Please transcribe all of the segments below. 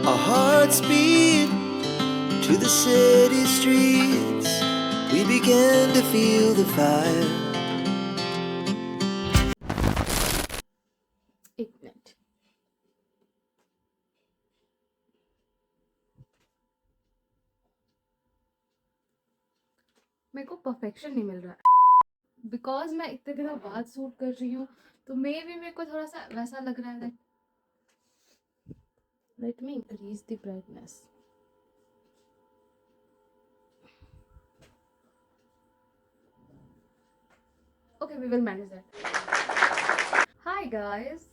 Our hearts beat to the city streets. We began to feel the fire. एक minute. मेरे को perfection नहीं मिल रहा है बिकॉज मैं इतने दिनों बाद शूट कर रही हूँ, तो मे भी मेरे को थोड़ा सा वैसा लग रहा है। Let me increase the brightness. Okay, we will manage that. Hi guys,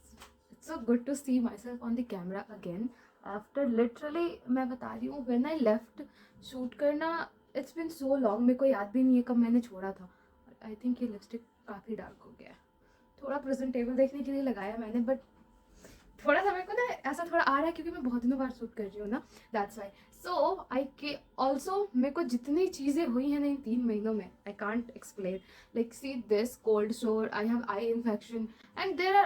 it's so good to see myself on the camera again after literally मैं बता रही हूँ when I left shoot करना, it's been so long, मेरे को याद भी नहीं है कब मैंने छोड़ा था। I think ये लिपस्टिक काफ़ी डार्क हो गया है, थोड़ा प्रेजेंटेबल देखने के लिए लगाया मैंने, बट थोड़ा सा मेरे को ना ऐसा थोड़ा आ रहा है क्योंकि मैं बहुत दिनों बाद शूट कर रही हूँ ना, दैट्स वाई। सो आई के ऑल्सो मेरे को जितनी चीज़ें हुई हैं ना इन 3 महीनों में, I can't explain. Like see this cold sore, I have eye infection and there are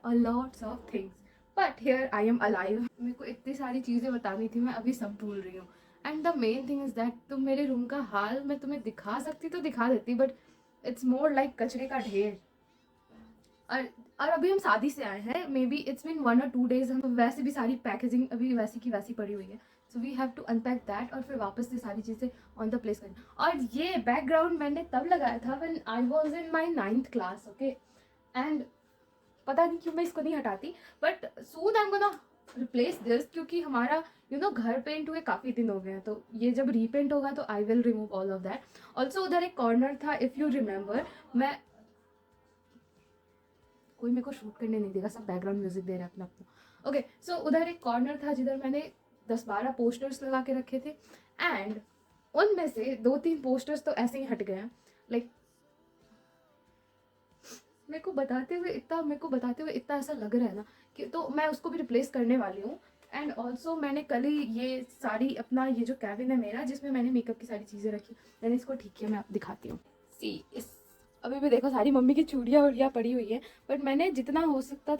a lots of things, but here I am alive. मेरे को इतनी सारी चीज़ें बतानी थी, मैं अभी सब भूल रही हूँ। And the main thing is that तुम मेरे रूम का हाल मैं तुम्हें दिखा सकती तो दिखा देती, बट इट्स मोर लाइक कचरे का ढेर। और और अभी हम शादी से आए हैं, मे बी इट्स बीन 1 और 2 डेज, हम वैसे भी सारी पैकेजिंग अभी वैसी की वैसी पड़ी हुई है, so we have to unpack that और फिर वापस से सारी चीज़ें ऑन द प्लेस करें। और ये बैकग्राउंड मैंने तब लगाया था when I was in my 9th class, okay. And पता नहीं क्यों मैं इसको नहीं हटाती, but soon I am gonna replace this, क्योंकि हमारा घर पेंट हुए काफ़ी दिन हो गए हैं, तो ये जब रीपेंट होगा तो I will remove all of that. Also उधर एक कॉर्नर था, इफ़ यू रिमेंबर, मैं कोई मेरे को शूट करने नहीं देगा, सब बैकग्राउंड म्यूजिक दे रहा है अपना अपना, ओके। सो उधर एक कॉर्नर था जिधर मैंने 10-12 पोस्टर्स लगा के रखे थे, एंड उनमें से 2-3 पोस्टर्स तो ऐसे ही हट गए हैं। लाइक मेरे को बताते हुए इतना ऐसा लग रहा है ना कि, तो मैं उसको भी रिप्लेस करने वाली हूँ। एंड ऑल्सो मैंने कल ही ये सारी अपना ये जो कैबिन है मेरा जिसमें मैंने मेकअप की सारी चीज़ें रखी, मैंने इसको ठीक किया, मैं आप दिखाती हूँ। सी इस अभी भी देखो सारी मम्मी की चूड़ियाँ उड़ियाँ पड़ी हुई है, बट मैंने जितना हो सकता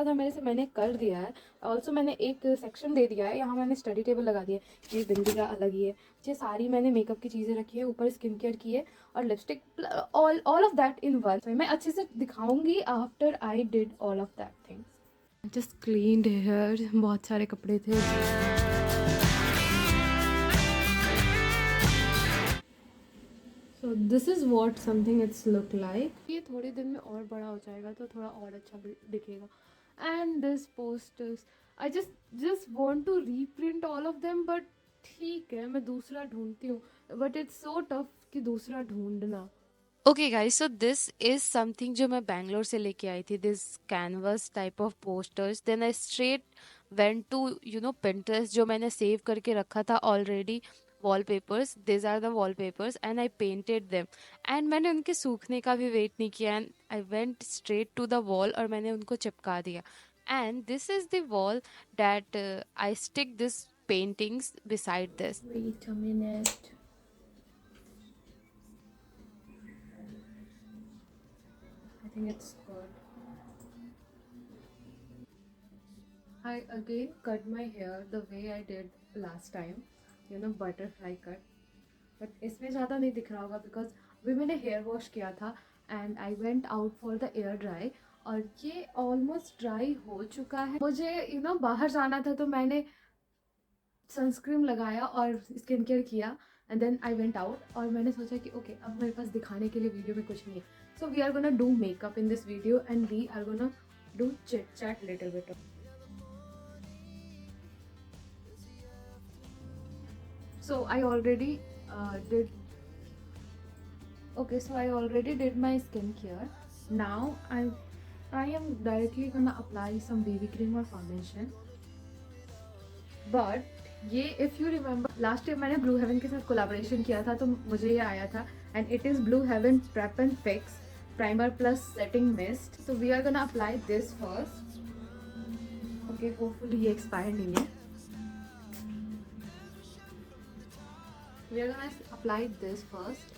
था मेरे से मैंने कर दिया है। ऑल्सो मैंने एक सेक्शन दे दिया है, यहाँ मैंने स्टडी टेबल लगा दिया है, ये बिंदी का अलग ही है, ये सारी मैंने मेकअप की चीज़ें रखी है, ऊपर स्किन केयर की है और lipstick, all of that in one. मैं अच्छे से दिखाऊंगी after I did all of that things. Just cleaned hair, बहुत सारे कपड़े थे। So this is what something it's look like. ये थोड़े दिन में और बड़ा हो जाएगा तो थोड़ा और अच्छा दिखेगा। And this posters, I just want to reprint all of them, but ठीक है मैं दूसरा ढूंढती हूँ, बट इट्स सो टफ कि दूसरा ढूंढना। Okay guys, so this is something जो मैं बैंगलोर से लेके आई थी, this canvas type of posters. Then I straight went to Pinterest, जो मैंने सेव करके रखा था already, wallpapers, this are the wallpapers, and I painted them. And मैंने उनके सूखने का भी वेट नहीं किया, and I went straight to the wall और मैंने उनको चिपका दिया। And this is the wall that I stick this paintings beside this. Wait a minute. I think it's good. I again cut my hair the way I did last time, butterfly cut. But इसमें ज़्यादा नहीं दिख रहा होगा because अभी मैंने hair wash किया था and I went out for the air dry, और ये ऑलमोस्ट ड्राई हो चुका है। मुझे बाहर जाना था तो मैंने सनस्क्रीन लगाया और स्किन केयर किया, and then I went out, और मैंने सोचा कि ओके अब मेरे पास दिखाने के लिए वीडियो में कुछ नहीं है, so we are gonna do makeup in this video and we are gonna do chit chat little bit. So I already did. Okay, so I already did my skincare. Now I am directly gonna apply some BB cream or foundation. But ये if you remember last year मैंने Blue Heaven के साथ collaboration किया था, तो मुझे ये आया था, and it is Blue Heaven Prep and Fix Primer Plus Setting Mist. So we are gonna apply this first. Okay, hopefully ये expired नहीं है. We are gonna apply this first.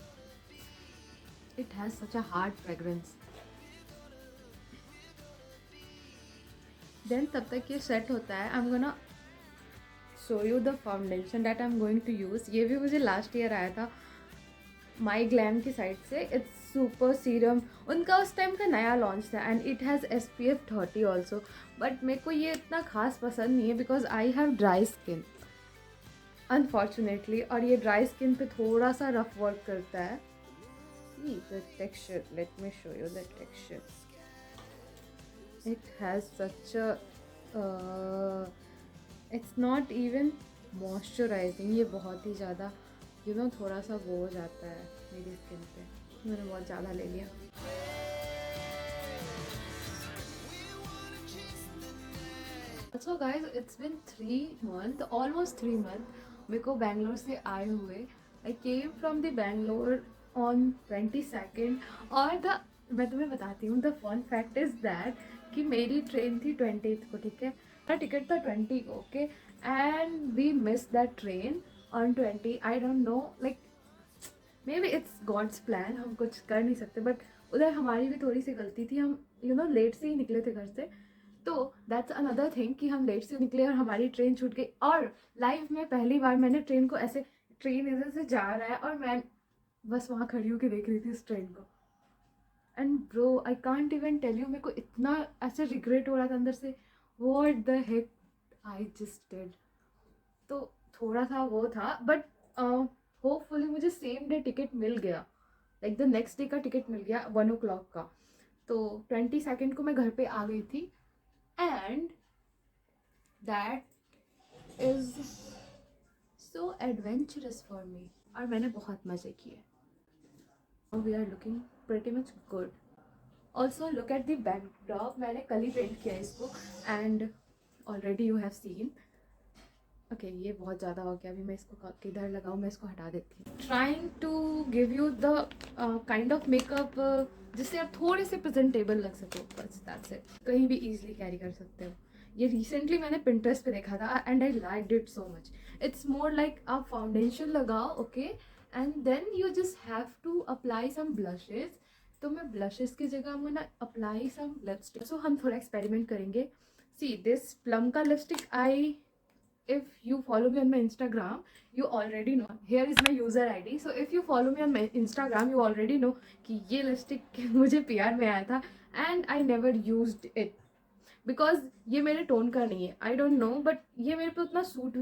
It has such a hard fragrance. Then तब तक ये set होता है, I am gonna show you the foundation that I am going to use. ये भी मुझे लास्ट ईयर आया था माई ग्लैम की साइड से। इट्स सुपर सीरम, उनका उस टाइम का नया लॉन्च था and it has SPF 30 also, but मेरे को ये इतना खास पसंद नहीं है because I have dry skin unfortunately, और ये ड्राई स्किन पे थोड़ा सा रफ वर्क करता है। See the texture, let me show you the texture. It has such a it's not even moisturizing, ये बहुत ही ज़्यादा थोड़ा सा वो हो जाता है मेरी स्किन पे, मैंने बहुत ज़्यादा ले लिया। So guys, it's been 3 months, almost 3 months मेरे को बैंगलोर से आए हुए। I came from the Bangalore on 22nd, और मैं तुम्हें बताती हूँ, the fun fact is that कि मेरी ट्रेन थी 20th को, ठीक है, मेरा टिकट था 20 को, okay, and we miss that train on 20। I don't know, like maybe it's God's plan, हम कुछ कर नहीं सकते, बट उधर हमारी भी थोड़ी सी गलती थी, हम लेट से ही निकले थे घर से, तो दैट्स अनदर थिंग कि हम लेट से निकले और हमारी ट्रेन छूट गई। और लाइफ में पहली बार मैंने ट्रेन को ऐसे, ट्रेन इधर से जा रहा है और मैं बस वहाँ खड़ी होकर देख रही थी इस ट्रेन को, and bro I can't even tell you, मेरे को इतना ऐसे रिग्रेट हो रहा था अंदर से, what the heck I just did. तो थोड़ा सा वो था, बट होपफुली मुझे सेम डे टिकट मिल गया, लाइक द नेक्स्ट डे का टिकट मिल गया 1 o'clock का। तो 22nd को मैं घर पे आ गई थी, and that is so adventurous for me, और मैंने बहुत मज़े किए। We are looking pretty much good. Also look at the backdrop, मैंने कल ही पेंट किया इसको, and already you have seen. Okay, ये बहुत ज़्यादा हो गया, अभी मैं इसको किधर लगाऊँ, मैं इसको हटा देती हूँ। Trying to give you the kind of makeup जिससे आप थोड़े से प्रेजेंटेबल लग सको, बस that's it. कहीं भी easily कैरी कर सकते हो। ये रिसेंटली मैंने Pinterest पे देखा था and I liked it so much. It's more like आप फाउंडेशन लगाओ, okay, and then you just have to apply some blushes. तो मैं ब्लशेस की जगह I'm gonna apply some lipstick. So हम थोड़ा एक्सपेरिमेंट करेंगे। सी दिस प्लम का lipstick, I if you follow me on my Instagram, you already know. Here is my user ID. So if you follow me on my Instagram, you already know कि ये lipstick मुझे PR में आया था and I never used it because ये मेरे tone का नहीं है। I don't know, but ये मेरे पे उतना सूट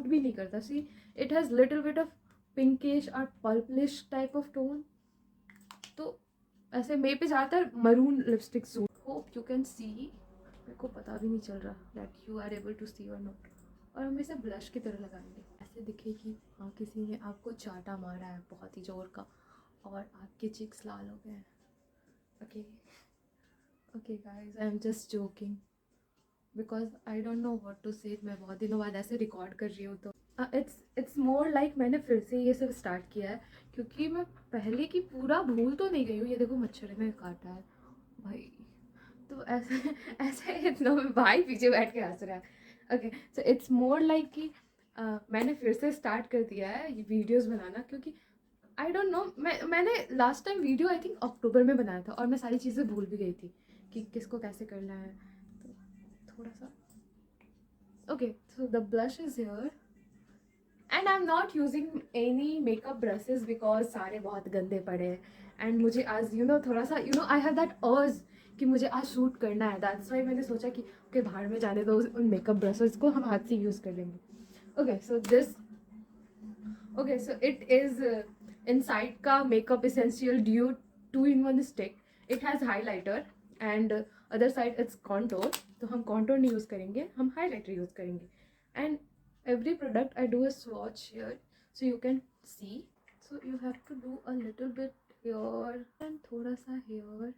भी नहीं करता। See, it has little bit of pinkish और purplish type of tone. तो ऐसे मेरे पे ज़्यादातर maroon lipstick suit. Hope you can see. मेरे को पता भी नहीं चल रहा that you are able to see or not. और हम इसे ब्लश की तरह लगाएंगे, ऐसे दिखे कि हाँ किसी ने आपको चाटा मारा है बहुत ही जोर का और आपके चिक्स लाल हो गए हैं। Okay okay guys, I am just joking because I don't know what to say. मैं बहुत दिनों बाद ऐसे रिकॉर्ड कर रही हूँ, तो इट्स मोर लाइक मैंने फिर से ये सब स्टार्ट किया है क्योंकि मैं पहले की पूरा भूल तो नहीं गई हूँ। ये देखो मच्छर ने काटा है भाई, तो ऐसे ऐसे इतना भाई पीछे बैठ के हंस रहा है। Okay, so it's more like कि मैंने फिर से स्टार्ट कर दिया है ये वीडियोस बनाना क्योंकि आई डोंट नो, मैंने last time video I think October में बनाया था और मैं सारी चीज़ें भूल भी गई थी कि किसको कैसे करना है। तो थोड़ा सा okay, so the blush is here and I am not using any makeup brushes because सारे बहुत गंदे पड़े हैं एंड मुझे आज थोड़ा सा आई हैव दैट अर्ज कि मुझे आज शूट करना है। दैट्स वाई मैंने सोचा कि ओके बाहर में जाने दो, उन मेकअप ब्रशेस को हम हाथ से यूज़ कर लेंगे। Okay, so this okay, so it is inside का makeup essential dew 2-in-1 stick. It has highlighter and other side it's contour. तो हम कॉन्टोर नहीं यूज़ करेंगे, हम हाईलाइटर यूज़ करेंगे। And every product I do a swatch here so you can see. So you have to do a little bit here and थोड़ा सा here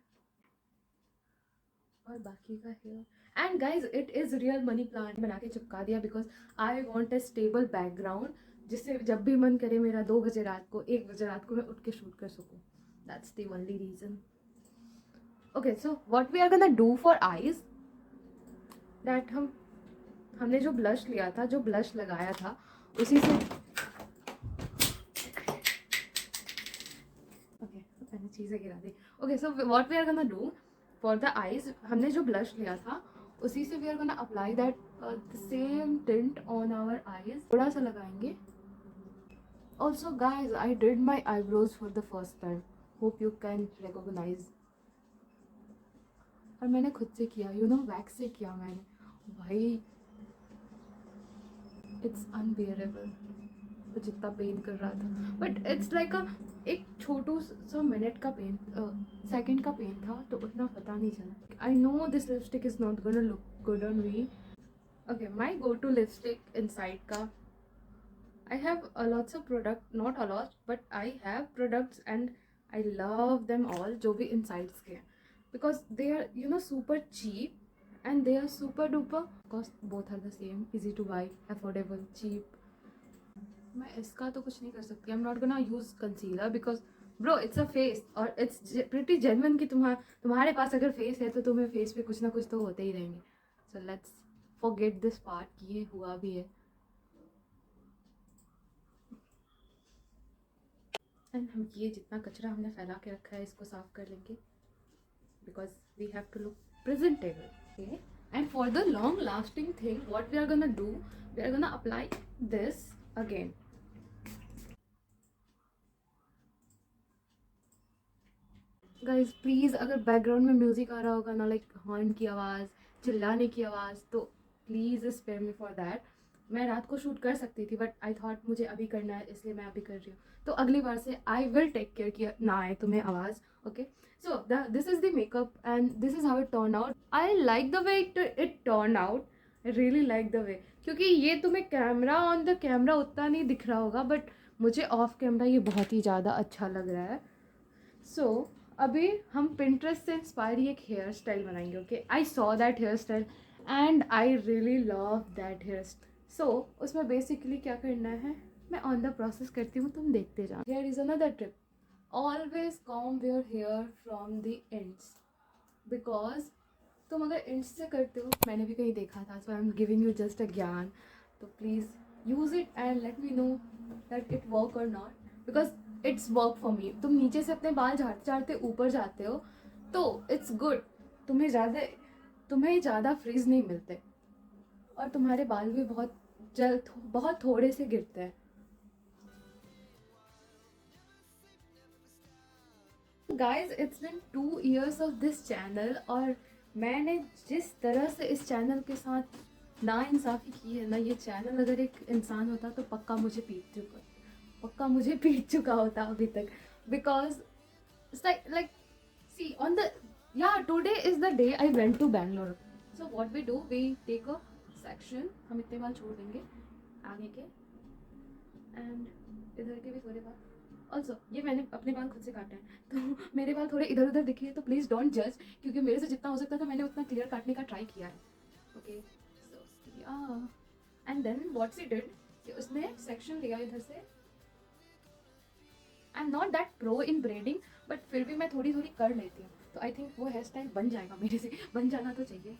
और बाकी का here. And guys, it is real money plant बना के चिपका दिया because I want a stable background जिससे जब भी मन करे मेरा 2 बजे रात को 1 बजे रात को मैं उठ के शूट कर सकूँ। That's the only reason. Okay, so what we are gonna do for eyes, that हमने जो ब्लश लिया था, जो ब्लश लगाया था उसी से ओके मैंने चीज़ें गिरा दी। Okay, so what we are gonna do for the eyes, हमने जो ब्लश लिया था उसी से we are gonna apply that the same tint on our eyes, थोड़ा सा लगाएंगे. Also guys, I did my eyebrows for the first time. Hope you can recognize. और मैंने खुद से किया, यू नो, वैक्स से किया मैंने. भाई इट्स अनबियरेबल. वो जितना पेन कर रहा था, बट इट्स लाइक अ एक छोटू सा मिनट का पेन, सेकंड का पेन था, तो उतना पता नहीं चला. I know this lipstick is not gonna look good on me. Okay, my go to lipstick inside का. I have a lots of product, not a lot, but I have products and I love them all जो भी insides के हैं, because they are, you know, super cheap and they are super duper cost, both are the same, easy to buy, affordable, cheap. मैं इसका तो कुछ नहीं कर सकती. I'm not gonna use concealer because bro it's a face और it's pretty genuine कि तुम्हारे पास अगर face है तो तुम्हें face पे कुछ ना कुछ तो होते ही रहेंगे. So let's forget this part कि ये हुआ भी है. एंड हम ये जितना कचरा हमने फैला के रखा है इसको साफ कर लेंगे, because we have to look presentable. Okay, and for the long lasting thing what we are gonna do, we are gonna apply this again. Guys please, अगर बैकग्राउंड में म्यूजिक आ रहा होगा ना, लाइक हॉर्न की आवाज़, चिल्लाने की आवाज़, तो please spare me for that. मैं रात को शूट कर सकती थी बट आई थॉट मुझे अभी करना है, इसलिए मैं अभी कर रही हूँ. तो अगली बार से आई विल टेक केयर कि ना आए तुम्हें आवाज़. Okay, so this is the makeup and this is how it turn out. I like the way it turn out. I really like the way, क्योंकि ये तुम्हें कैमरा ऑन द कैमरा उतना नहीं दिख रहा होगा, बट मुझे ऑफ कैमरा ये बहुत ही ज़्यादा अच्छा लग रहा है. सो अभी हम पिंटरेस्ट से इंस्पायर एक हेयर स्टाइल बनाएंगे. Okay, I saw that hairstyle and I really love that hairstyle. So उसमें बेसिकली क्या करना है, मैं ऑन द प्रोसेस करती हूँ, तुम देखते जाओ. Here is another trip. Always comb your hair from the ends, because तुम अगर एंड्स से करते हो, मैंने भी कहीं देखा था, so I am giving you just a ज्ञान. तो please use it and let me know that it work और not, because it's work for me. तुम नीचे से अपने बाल झाड़ते झाड़ते ऊपर जाते हो तो इट्स गुड. तुम्हें ज़्यादा फ्रीज नहीं मिलते और तुम्हारे बाल भी बहुत थोड़े से गिरते हैं. Guys it's been 2 years of this channel और मैंने जिस तरह से इस चैनल के साथ ना इंसाफ़ी की है ना, ये चैनल अगर एक इंसान होता तो पक्का मुझे पीट चुका होता अभी तक. Because like see on the, yeah, today is the day I went to Bangalore. So what we do, we take a section, हम इतने बाल छोड़ देंगे आगे के एंड इधर के भी थोड़े बाल. ऑल्सो ये मैंने अपने बाल खुद से काटे हैं, तो मेरे बाल थोड़े इधर उधर दिखे तो प्लीज़ डोंट जज, क्योंकि मेरे से जितना हो सकता था मैंने उतना क्लियर काटने का ट्राई किया है. Okay, so yeah and then what she did कि उसने सेक्शन लिया इधर से. I am not that pro in braiding, but फिर भी मैं थोड़ी थोड़ी कर लेती हूँ, तो आई थिंक वो हेयर स्टाइल बन जाएगा मेरे से. बन जाना तो चाहिए.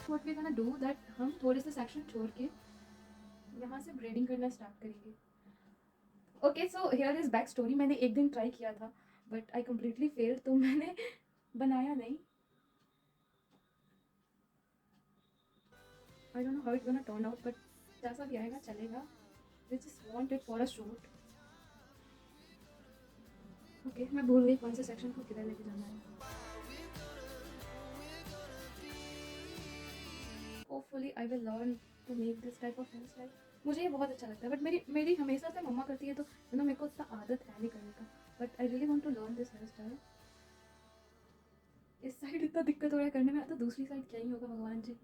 What we gonna do that, हम थोड़े से सेक्शन छोड़ के यहाँ से ब्रेडिंग करना स्टार्ट करेंगे. Okay, so here is back story. मैंने एक दिन ट्राई किया था बट आई कम्प्लीटली फेल, तो मैंने बनाया नहीं. I don't know how it gonna turn out, but जैसा भी आएगा चलेगा. We just want it for a shoot. Okay, मैं भूल गई कौन से सेक्शन को किधर लेके जाना है. Hopefully I will learn to make this type of hair style. मुझे ये बहुत अच्छा लगता है, बट मेरी हमेशा से मम्मा करती है, तो यू नो मेरे को उतना आदत है नहीं करने का. But I really want to learn this hair style. इस साइड इतना दिक्कत हो रहा है करने में, तो दूसरी साइड क्या ही होगा भगवान जी.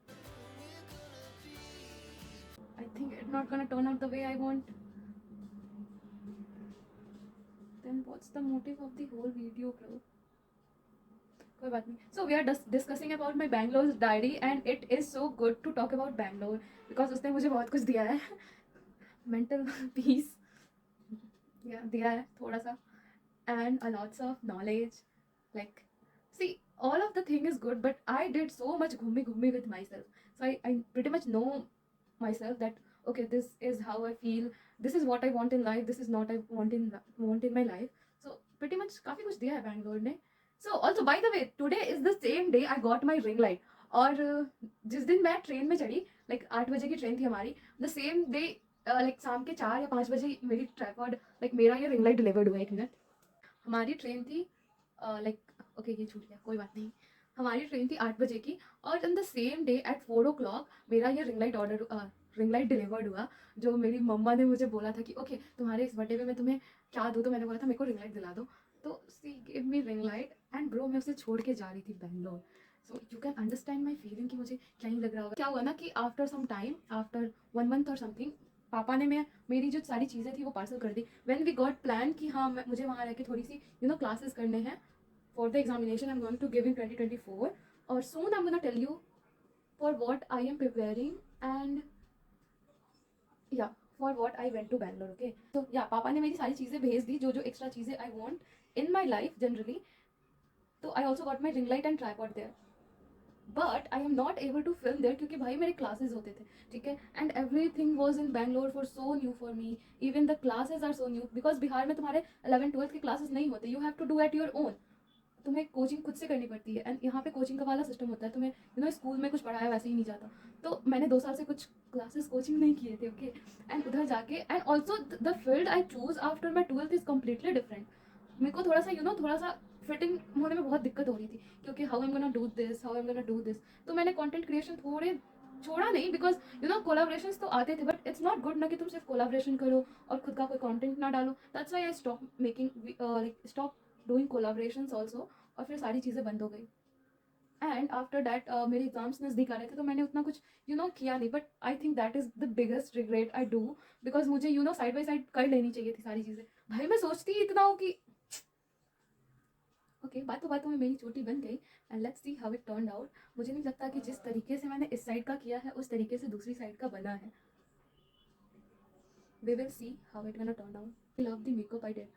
I think it not gonna turn out the way I want. Then what's the motive of the whole video bro. कोई बात नहीं. So we are discussing about my Bangalore diary and it is so good to talk about Bangalore, because उसने मुझे बहुत कुछ दिया है. Mental peace दिया है थोड़ा सा, and a lots of knowledge. Like see, all of the thing is good, but I did so much ghumi with myself, so I pretty much know myself that okay, this is how I feel, this is what I want in life, this is not I want in my life. So pretty much काफ़ी कुछ दिया है बैंगलोर ने. So also by the way, today is the same day I got my ring light. और जिस दिन मैं train में चढ़ी, लाइक 8 बजे की ट्रेन थी हमारी, द सेम डे लाइक शाम के 4 या 5 बजे मेरी ट्राइपॉड, लाइक मेरा ये रिंग लाइट डिलीवर्ड हुआ. एक मिनट. हमारी ट्रेन थी लाइक ओके ये छूट गया, कोई बात नहीं. हमारी ट्रेन थी 8 बजे की, और in the same day at 4 o'clock मेरा ये रिंग लाइट डिलीवर्ड हुआ. जो मेरी मम्मा ने मुझे बोला था कि ओके तुम्हारे इस बर्थडे पे मैं तुम्हें क्या दूँ, तो मैंने बोला था मेरे को रिंग लाइट दिला दो. तो see give me ring light and bro मैं उसे छोड़ के जा रही थी Bangalore. So you can understand my feeling कि मुझे क्या ही लग रहा होगा. क्या हुआ ना कि after some time, after 1 month और समथिंग, पापा ने मेरी जो सारी चीज़ें थी वो पार्सल कर दी. व्हेन वी गॉट प्लान कि हाँ मुझे वहाँ रह के थोड़ी सी क्लासेस करने हैं for the examination I am going to give in 2024. और soon I am gonna tell you for what I am preparing and या for what I went to Bangalore. Okay तो या पापा ने मेरी सारी चीज़ें भेज दी, जो एक्स्ट्रा चीज़ें I want in my life generally. तो I also got my ring light and tripod there. But I am not able to film there क्योंकि भाई मेरे क्लासेस होते थे, ठीक है. And everything was in Bangalore for so new for me. Even the classes are so new because Bihar में तुम्हारे 11th-12th के क्लासेस नहीं होते. You have to do at your own. तुम्हें कोचिंग खुद से करनी पड़ती है. एंड यहाँ पे कोचिंग का वाला सिस्टम होता है, तुम्हें स्कूल में कुछ पढ़ाया वैसे ही नहीं जाता. तो मैंने 2 साल से कुछ क्लासेस कोचिंग नहीं किए थे. ओके एंड उधर जाके and also the field I choose after my 12th is completely different. मेरे को थोड़ा सा थोड़ा सा फिटिंग होने में बहुत दिक्कत हो रही थी क्योंकि how am gonna do this. तो मैंने कंटेंट क्रिएशन थोड़े छोड़ा नहीं बिकॉज कोलाब्रेशंस तो आते थे, बट इट्स नॉट गुड ना कि तुम सिर्फ कोलाब्रेशन करो और खुद का कोई कंटेंट ना डालो. That's why I stop making stop doing collaborations also. और फिर सारी चीज़ें बंद हो गई. एंड आफ्टर दैट मेरे एग्जाम्स नज़दीक आ रहे थे तो मैंने उतना कुछ किया नहीं. But I think that is the biggest regret I do because मुझे साइड बाई साइड कर लेनी चाहिए थी सारी चीज़ें. भाई मैं सोचती ही इतना हूँ कि ओके बातों में मेरी चोटी बन गई. And let's see how it turn out. मुझे नहीं लगता कि जिस तरीके से मैंने इस साइड का किया है उस तरीके से दूसरी साइड का बना है. We will see how it gonna turn out. I love the makeup I did.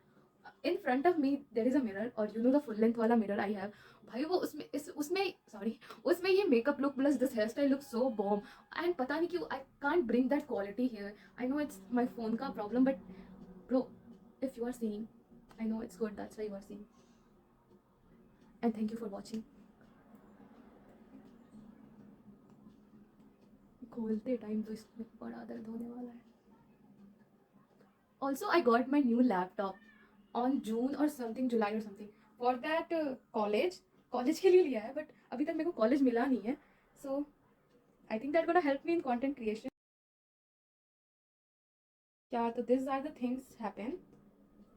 In front of me there is a mirror और द फुल लेंथ वाला मिरर आई हैव. भाई वो उसमें ये makeup look plus this hair style look so bomb. And पता नहीं क्यों I can't bring that quality here. I know it's my phone का problem but bro if you are seeing I know it's good. That's why you are seeing. And thank you for watching. खोलते time तो इसमें बड़ा दर्द होने वाला है. Also I got my new laptop on June और समथिंग जुलाई और समथिंग फॉर दैट कॉलेज के लिए लिया है. बट अभी तक मेरे को कॉलेज मिला नहीं है. So I think that gonna help me in content creation. क्या तो this are the things happen.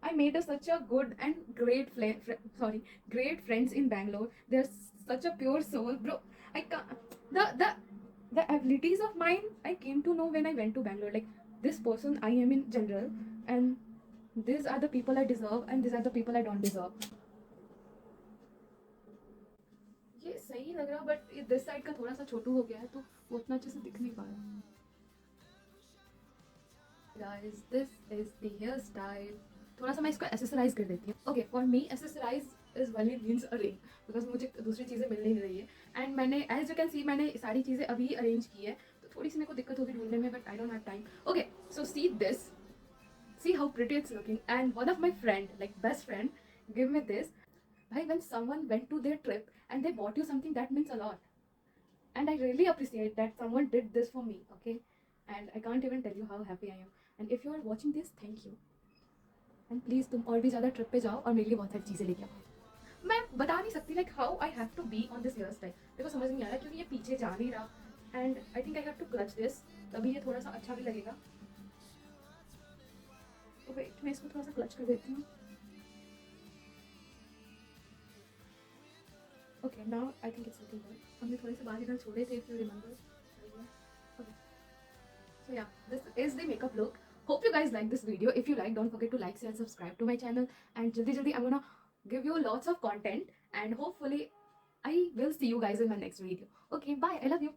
I made such a good and great friends in Bangalore. They're such a pure soul, bro. I can't the abilities of mine I came to know when I went to Bangalore. Like this person I am in general, and these are the people I deserve, and these are the people I don't deserve. ये सही लग रहा but this side का थोड़ा सा छोटू हो गया है तो वो उतना अच्छे से दिख नहीं पा रहा. Guys, this is the hairstyle. थोड़ा सा मैं इसको एसेसराइज कर देती हूँ. Okay for me accessorize is only means a ring because मुझे दूसरी चीज़ें मिल नहीं रही है. एंड मैंने एज यू कैन सी मैंने सारी चीज़ें अभी अरेंज की है तो थोड़ी सी मेरे को दिक्कत होगी ढूंढने में but I don't have time. Okay so see this, see how pretty it's looking. And one of my friend like best friend give me this. भाई when someone went to their trip and they bought you something that means a lot. And I really appreciate that someone did this for me. Okay, and I can't even tell you how happy I am. And if you are watching this, thank you. And please तुम और भी ज़्यादा trip पे जाओ और मेरे लिए बहुत सारी चीज़ें लेके आओ. मैं बता नहीं सकती like how I have to be on this hair style because समझ नहीं आ रहा क्योंकि ये पीछे जा नहीं रहा. And I think I have to clutch this तभी ये थोड़ा सा अच्छा भी लगेगा. तो वेट मैं इसको थोड़ा सा क्लच कर देती हूँ. Okay now I think it's looking good. हमने थोड़े से बाल इधर छोड़े थे if you remember. Okay so yeah this is the makeup look. Hope you guys like this video. If you like, don't forget to like, share, and subscribe to my channel. And jaldi I'm gonna give you lots of content. And hopefully, I will see you guys in my next video. Okay, bye. I love you.